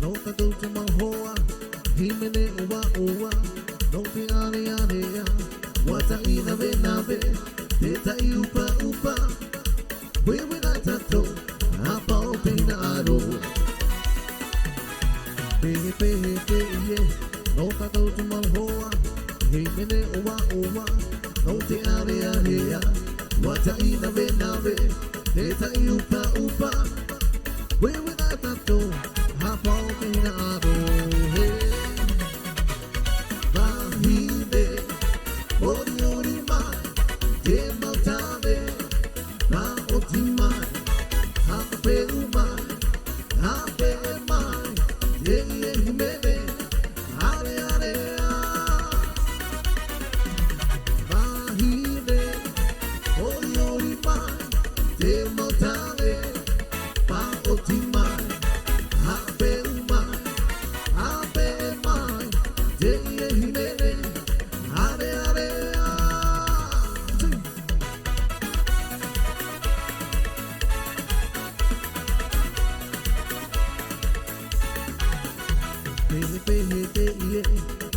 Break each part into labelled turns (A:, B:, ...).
A: no ta tu te ma hoa himene uwa uwa no te are are wata ina ve na ve te ta upa upa we na tato apa o pina aro no ta tu te ma hoa himene uwa uwa no te are are wata ina ve na ve te ta upa upa we na tato apa o pina aro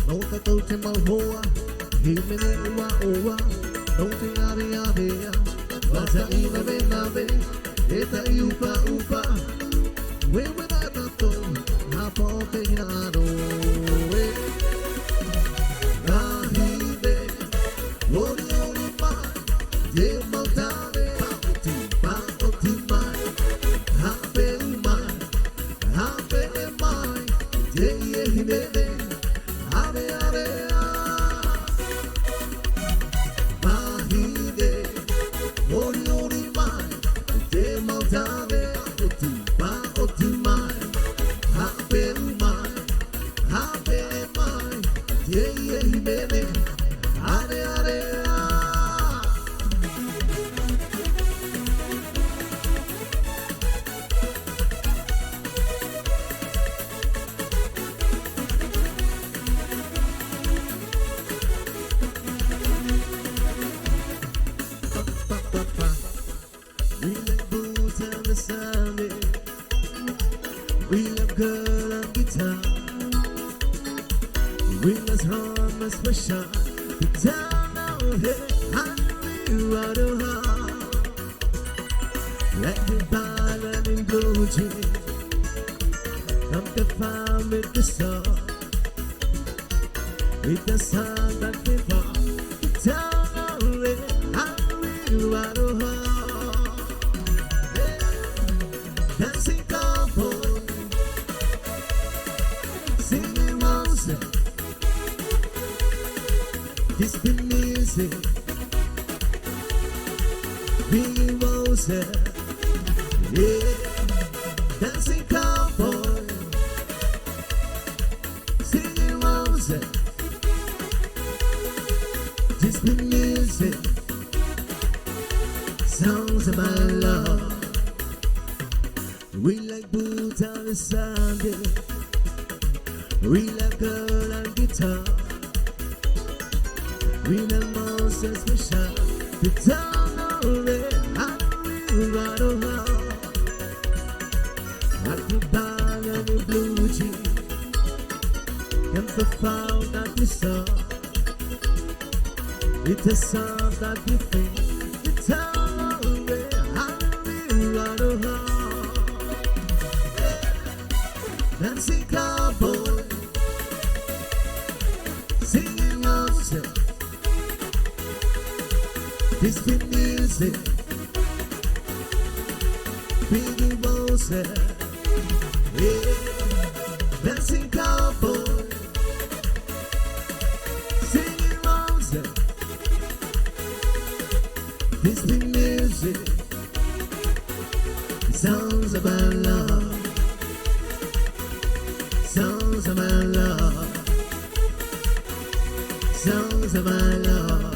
A: no ta tu te ma hoa himene uwa uwa no te are are wata ina ve na ve te ta upa upa we na tato na po te aro we rahide ori ori ma ye mo tare pa oti mai ha pe mai ye himene are are mahide ori ori mai te mo tare pa oti mai ha pe mai ye himene are are we like boots and the Sunday. We love girl and guitar. We must hum a special. The town our head and we are the heart. Like the ballad in blue jeans. Come to farm with the song. With the sun that we fall. The town our head and we are the heart. Dancing couple, singing roses. This the music, singing roses. Yeah, dancing couple, singing roses. This the music, songs about love. We like boots on the Sunday. We like girl and guitar. We like Moses special. The town already and we got a heart. At the band and the blue jeans. And the found that we saw. It's a song that we think. The town already and we got a heart. Dancing cowboy, singing roses. This the music, biggie roses. Yeah, dancing cowboy, singing roses. This the music, songs about love. Songs of my love, songs of my love.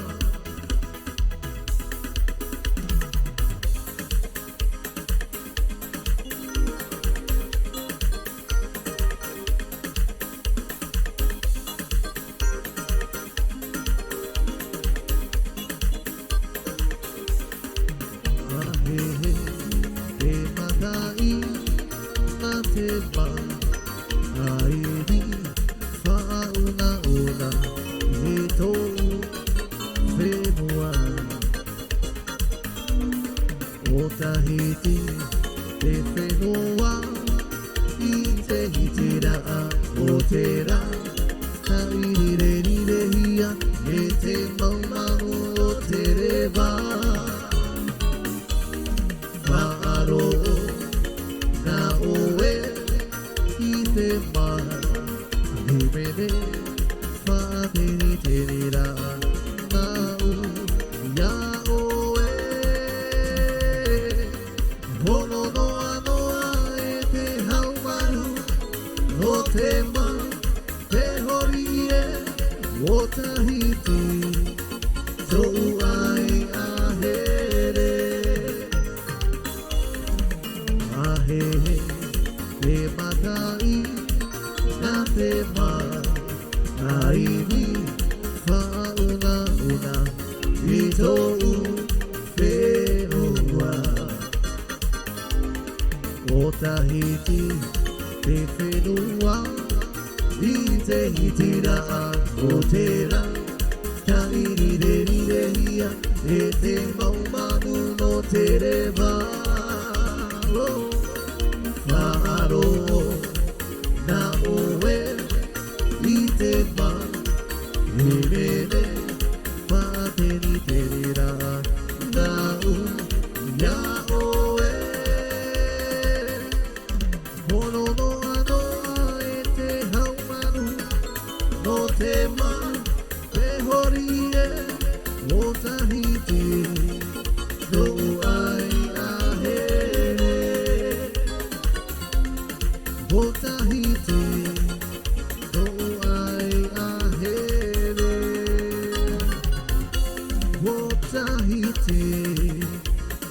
A: una ito whenua o Tahiti te whenua i te hitira o te rā Tairerehia e te maunango o te rewa Whaaro na oe i te maha He mene whaapeni te rira Nā u ia oe Hono noa noa e te haumaru o te maha Te hori e o Tahiti Tau ai ahere Ahehe te matai Nā te maiwi Whauna una I tau whenua O Tahiti te whenua I te hitira o te rā Tairerehia e te maumanu no te rewa Whaaro na oe I te mā He mene whaapeni te rira Nā u ia oe Hono noa noa e te haumanu No te mā te hori e o Tahiti Tau ai ahere O Tahiti Tau ai ahere O Tahiti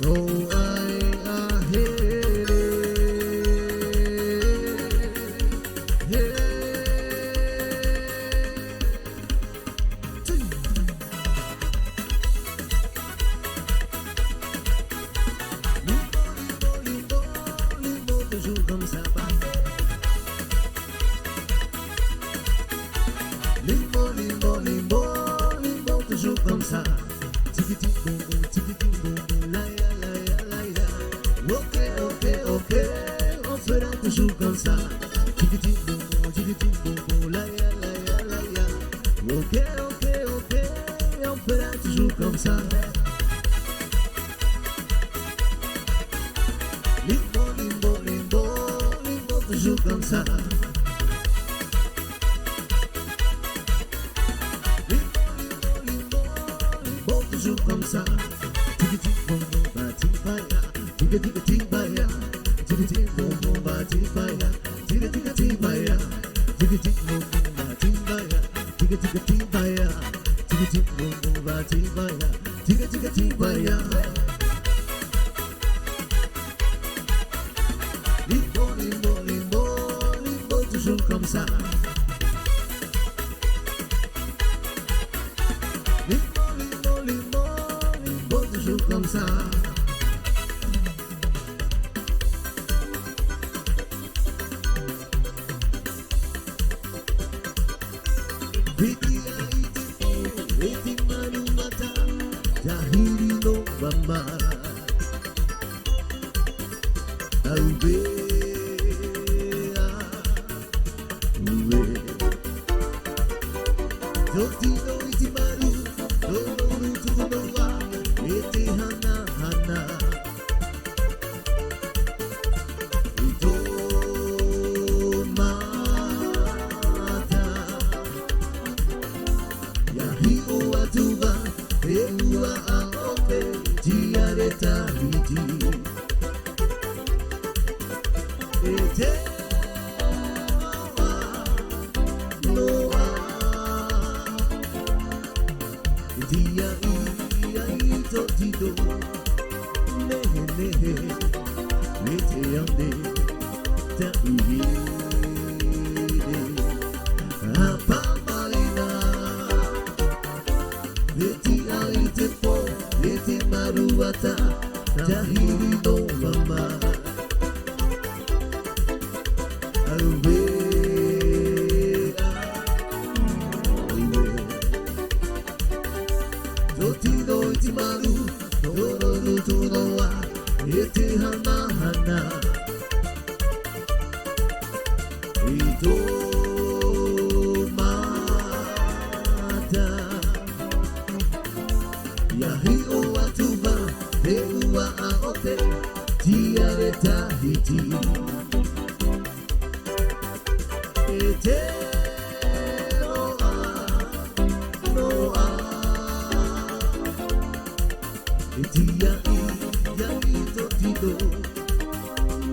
A: Tau ai ahere Comme ça va Limbo, limbo, limbo, limbo toujours comme ça Tiki boum boum, tiki boum boum, la ya, la ya, la ya Ok, ok, ok, on fera toujours comme ça Tiki boum boum, la ya, la ya, la ya Ok, ok, ok, on fera toujours comme ça Limbo, limbo, limbo, limbo toujours comme ça Toujours comme ça, tiki bon bon ba tipaya, tiki tipaya, tiki bon bon ba tipaya, tiki tipaya, tiki bon bon ba tipaya, tiki tipaya, tiki bon bon ba tipaya, tiki tipaya. Limbo, limbo, limbo, limbo toujours comme ça. Toujours comme ça Viti aite po, eti manu mata Tahiri no mama Aubea Ue Doti no iti maru Dororu tuku no wa Ete hana hana Ito mata Yahi o atuba E ua a ope Tiare Tahiti Ete noa Dia Tito Nehe nehe Mete ande Tahiri Apa malina Viti aite po Viti maruata Tahiri no mama Aruea malu Toro lutu noa Iti hana hana Ito mata Yahi o atuba He ua aote Tiare tahiti Ete noa Iti yai totido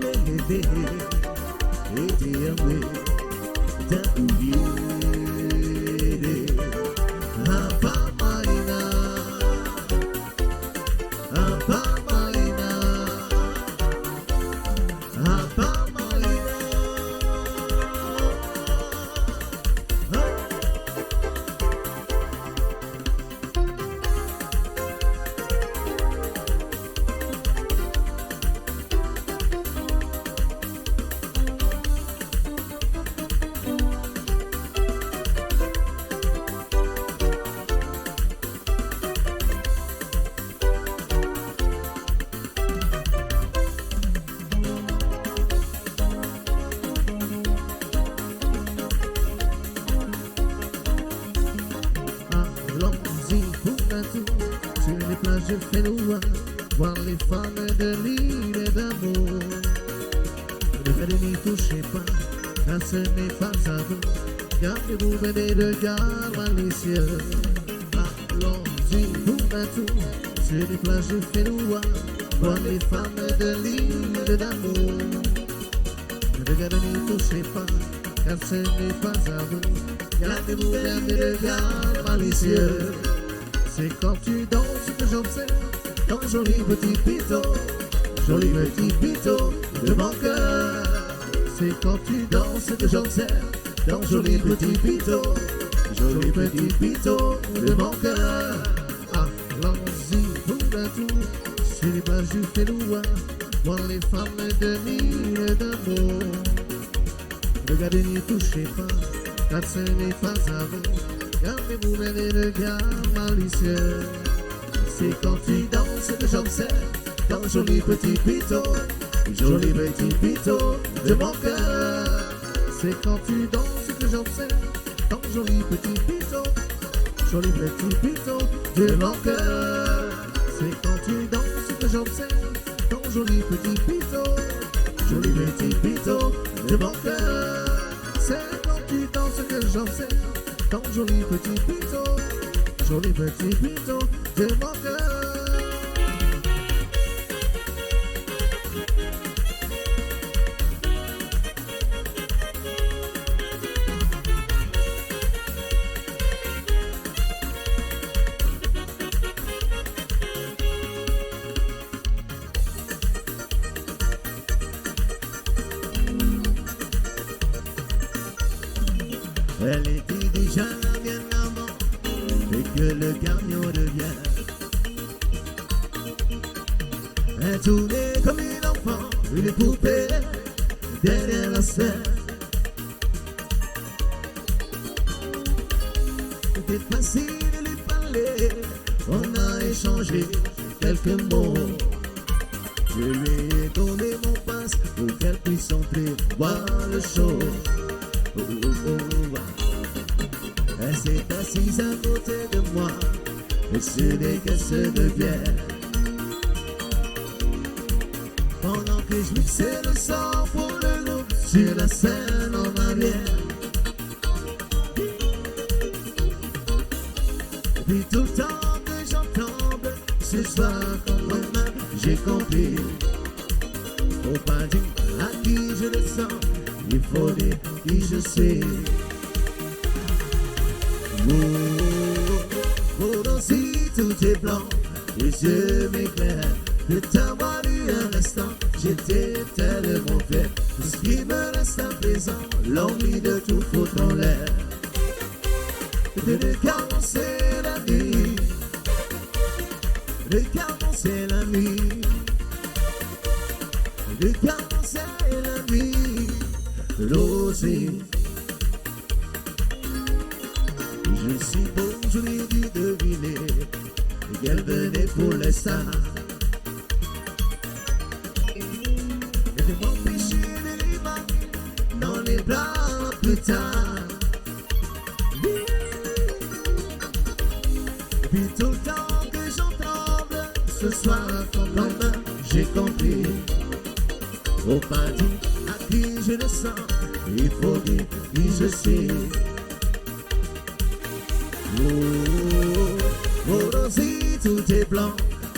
A: Lehe Iti yawe Tauyere Apa maina Apa maina Apa maina Sur les plages fénois, voir les femmes de l'île d'amour. Ne n'y touchez pas, car ce n'est pas à vous. Gardez-vous des regards malicieux. Allons-y pour un tour, sur les plages fénois, voir les femmes de l'île d'amour. Ne n'y touchez pas, car ce n'est pas à vous. Gardez-vous des regards malicieux. C'est quand tu danses que j'observe ton joli petit pitot de mon cœur. C'est quand tu danses que j'observe ton joli petit pitot de mon cœur. Allons-y pour un tour sur les plages du Fénois, voir les femmes de l'île d'amour. Regardez, n'y touchez pas, car ce n'est pas à vous. Gardez-vous des regards malicieux. C'est quand tu danses que j'observe ton joli petit pitot de mon cœur. C'est quand tu danses que j'observe ton joli petit pitot de mon cœur. C'est quand tu danses que j'observe ton joli petit pitot de mon cœur. C'est quand tu danses que j'observe ton joli petit pitot de mon cœur. Elle était déjà là bien avant et que le gagnon revient. Elle tournait comme une enfant, une poupée derrière la scène. C'était facile de lui parler, on a échangé quelques mots. Je lui ai donné mon passe pour qu'elle puisse entrer voir le show. Elle s'est assise à côté de moi, et ce n'est qu'elle se devient. Pendant que je mixais le sang pour le look sur la scène en arrière. Puis tout le temps que j'entends ce soir comme demain, j'ai compris. Faut pas dire à qui je le sens, il faut dire qui je suis. Oh, si tout est blanc, les yeux m'éclairent. De t'avoir eu un instant, j'étais tellement fier. Tout ce qui me reste à présent, l'envie de tout foutre en l'air. De recommencer la vie, recommencer la nuit, recommencer la nuit. Rosée, je suis beau, je l'ai dû deviner. y elle venait pour les stars. Et de m'empêcher de l'imaginer dans les bras plus tard. Et puis tout le temps que j'en tremble, ce soir ton lendemain, j'ai compris. Faut pas dire à qui je le sens, il faut dire qui je suis. Oh, Rosie, tout est blanc,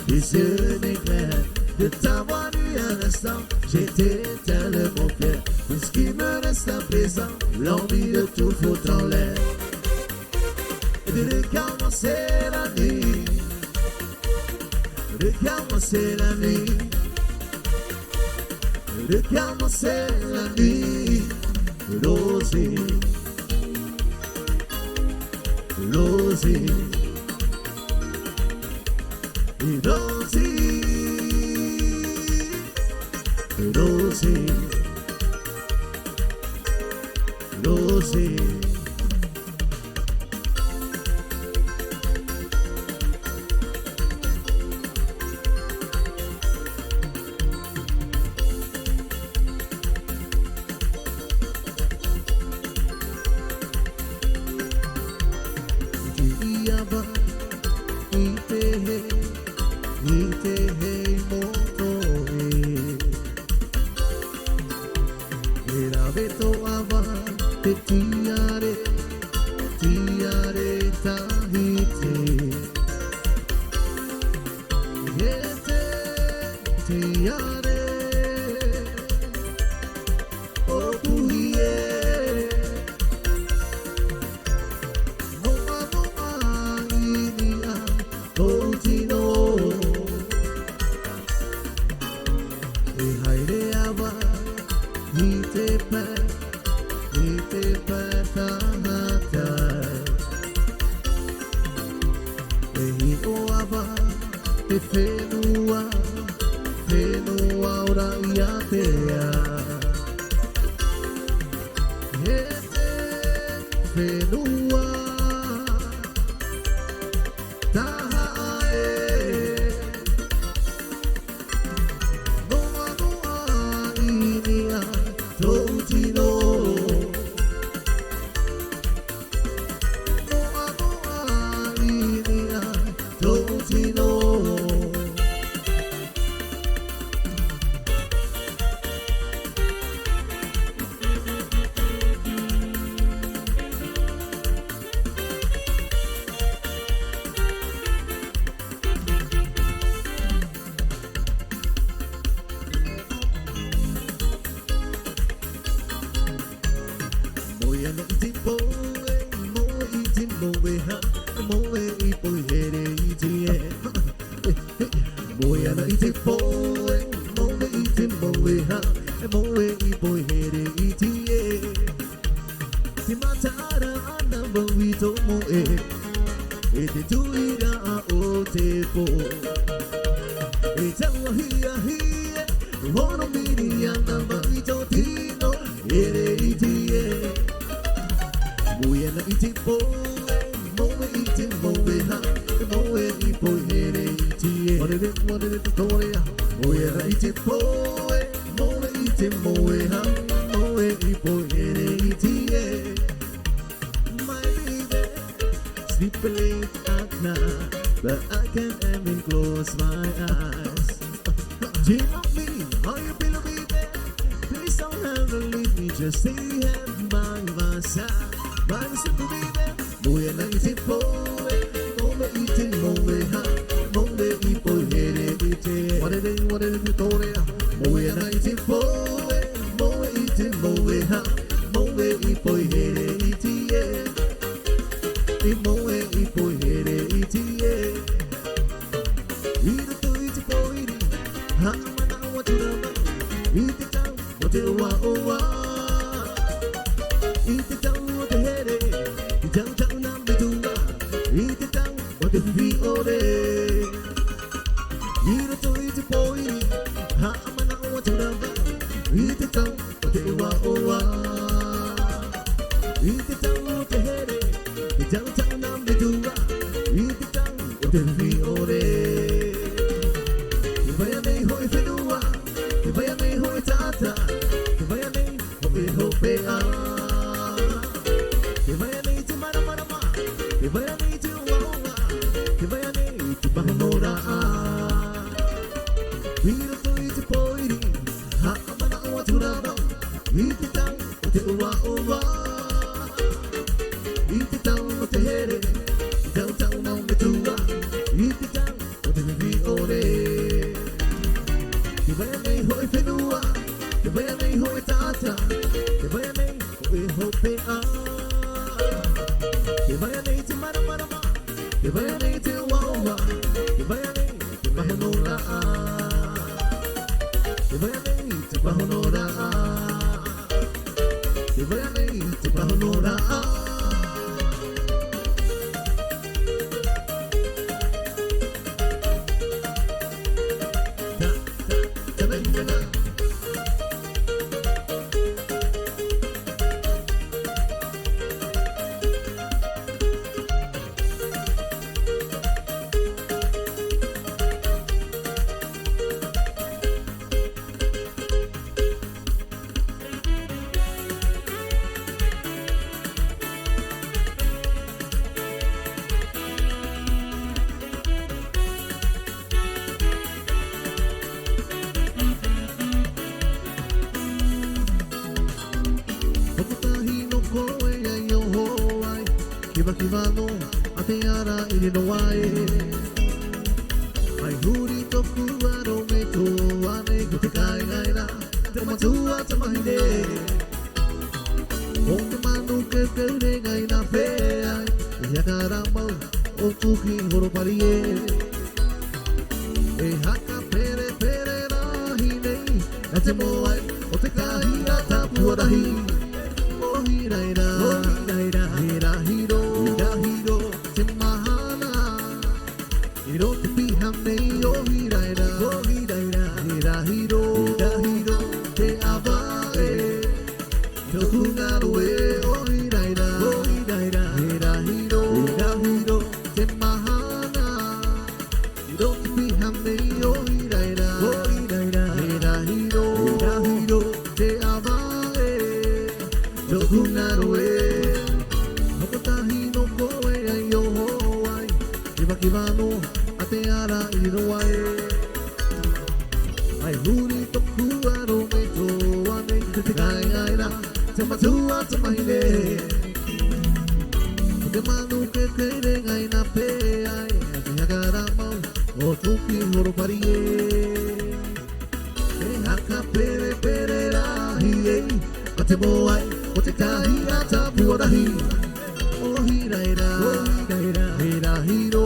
A: les yeux m'éclairent. De t'avoir vu un instant, j'étais tellement fier. Tout ce qui me reste à présent, l'envie de tout foutre en l'air. Et de recommencer la nuit, recommencer la nuit, recommencer la nuit. Rosie, Rosie, Rosie, Rosie, Rosie.
B: Downtown, I'm the do. Eat it down, what the
A: Kebayani Chihuahua, Kebayani Chibahonora. Hiro to iti poiri, haamana o turaba, iti tau o te ua ua. Iti tau o te here, tau tau mau me tua, iti tau o te mihi ore. Kebayani hoi whenua, kebayani hoi tata, kebayani hoi hope a. Kebayani te maramarama, kebayani te wawa, kebayani te mahonora. Kebayani te mahonora. Kebayani te mahonora. Kibano, ateara ili no wae. Ai huri toku aro me to ane kute kai gaira. Te matua te mahine. O te manu ke keure gai na pe ai. Ia karamau o tuki horo parie. E haka pere pere rahi nei. Na te moai o te kahi a tapua rahi. O hiraira, hira hiro. Hiro te piham nei o hiraira, hira hiro, te awae, toku ngaroe o hiraira, hira hiro, te mahana. Hiro te piham nei o hiraira, hira hiro, te awae, toku ngaroe. Hokotahi no koe ai o hoai, kibano. Ateara ili no wae. Ai huri toku aro me to ane kute kai gaira. Te matua te mahine. O te manu ke keire gai na pe ai. Te hagara mau o tuki horo parie. E haka pere pere rahi ei. A te moai o te kahi a tapua rahi. O hiraira, hira hiro.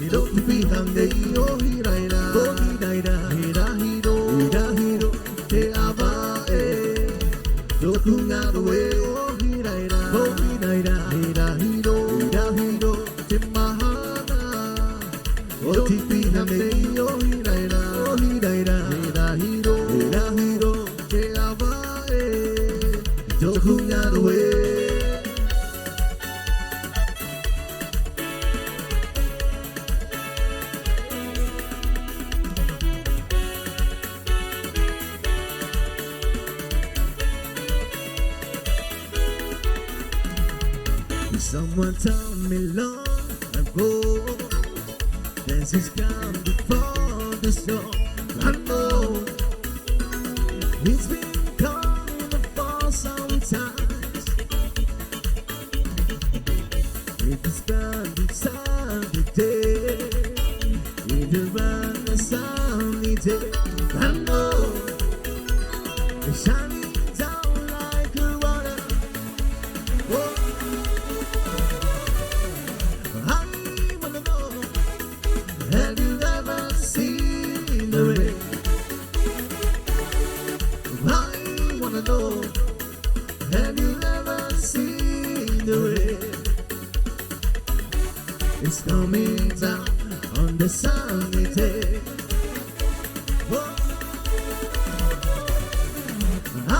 A: Hiro te piham nei o hiraira, hira hiro, te awae, toku ngaroe o hiraira, hira hiro, te mahana. O te piham nei o hiraira, hira hiro, te awae, toku ngaroe. Someone told me long ago that he's come before the storm. I know it's been coming for some time. If it's been beside the day, if you run the sunny day, I know it's shining down like a water. Oh, have you ever seen the rain? I wanna know. Have you ever seen the rain? It's coming down on the sunny day. Oh, I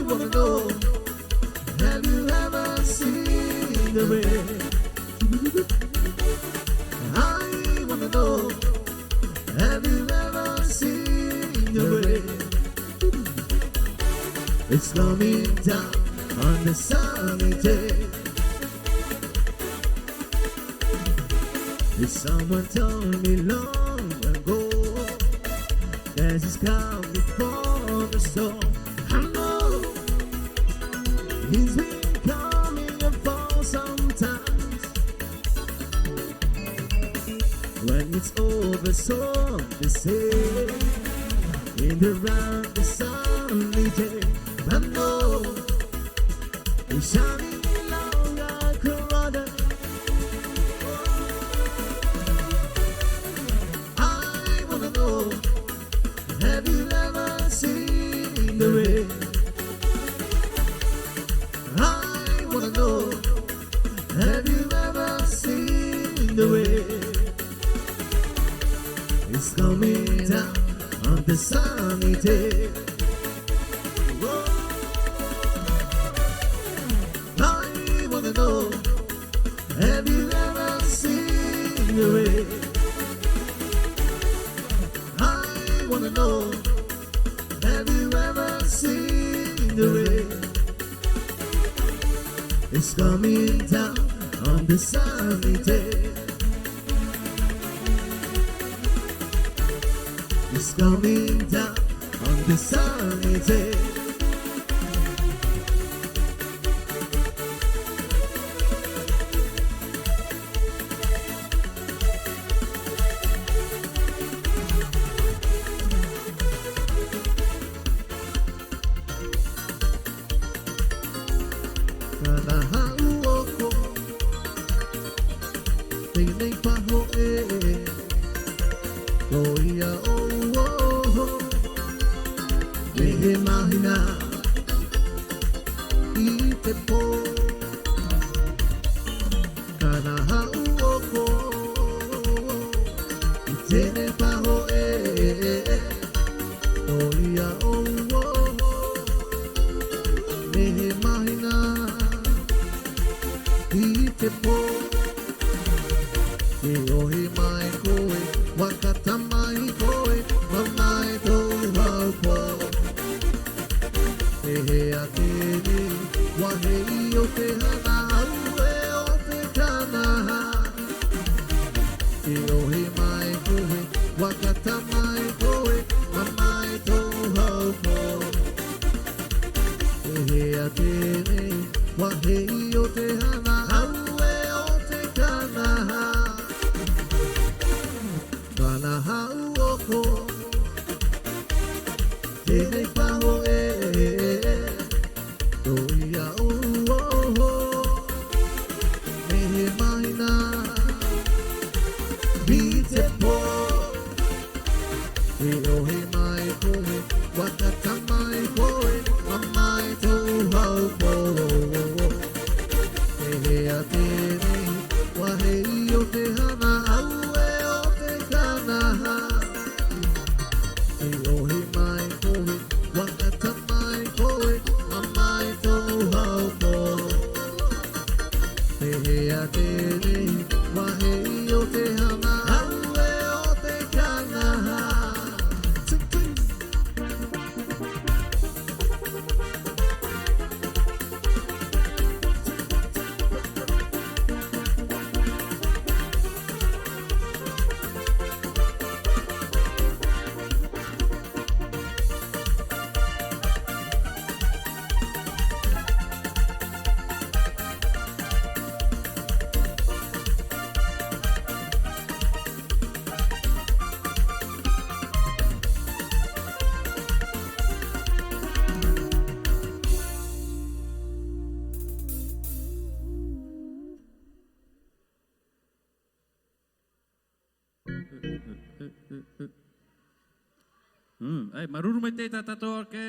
A: wanna know. Have you ever seen the rain? I wanna know. Have you ever seen the rain? It's coming down on the sunny day. Someone told me long ago there's a calm before the storm. I know he's been coming up for some time. When it's over, so they say, in the round the sunny day. I know it's shining along our corridor. I wanna know, have you ever seen the rain? I wanna know, have you ever seen the rain? It's coming down on the sunny day. Whoa. I wanna know, have you ever seen the rain? I wanna know, have you ever seen the rain? It's coming down on the sunny day. It's coming down on the sunny day. Kanahau ako, tingin pa ho Loya oh, lehe mahina ite po. Kanahau ako, itene pa ho Loya oh, lehe mahina ite po. Iohi mai koe, wakata mai koe, mamai tau hau po. He atene, wahei o te hana au e o te kanaha. Iohi mai koe, wakata mai koe, mamai tau hau po. He atene, wahei o te hana au e o te kanaha. Kanahau ako, tene paho Loia oh, mehe mahina bite po. Iohi mai koe, wakata mai koe, mamai tau hau po. He atene, wahei o te hana au e o te kanaha. Iohi mai koe, wakata mai koe, mamai tau hau po. He atene, wahei o te hana au e o te kanaha.
B: Ai, maruru mai te tatato ke